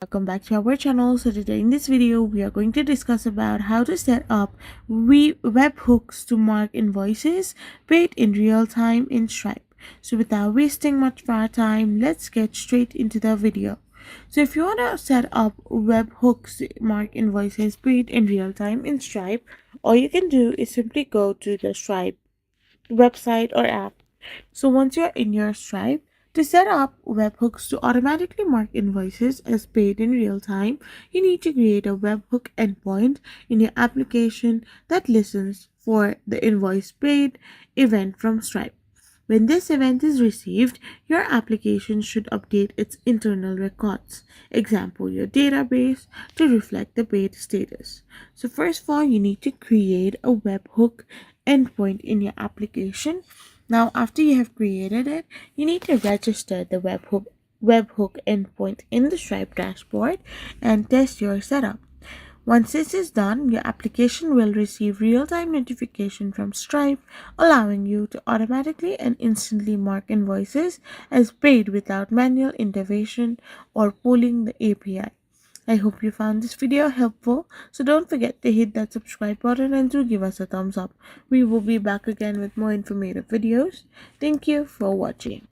Welcome back to our channel. So today in this video we are going to discuss about how to set up webhooks to mark invoices paid in real time in Stripe. So without wasting much of our time, let's get straight into the video. So if you want to set up webhooks to mark invoices paid in real time in Stripe, all you can do is simply go to the Stripe website or app. So once you're in your Stripe, to set up webhooks to automatically mark invoices as paid in real time, you need to create a webhook endpoint in your application that listens for the invoice paid event from Stripe. When this event is received, your application should update its internal records, example your database, to reflect the paid status. So first of all, you need to create a webhook endpoint in your application. Now, after you have created it, you need to register the webhook endpoint in the Stripe dashboard and test your setup. Once this is done, your application will receive real-time notification from Stripe, allowing you to automatically and instantly mark invoices as paid without manual intervention or pulling the API. I hope you found this video helpful, so don't forget to hit that subscribe button and do give us a thumbs up. We will be back again with more informative videos. Thank you for watching.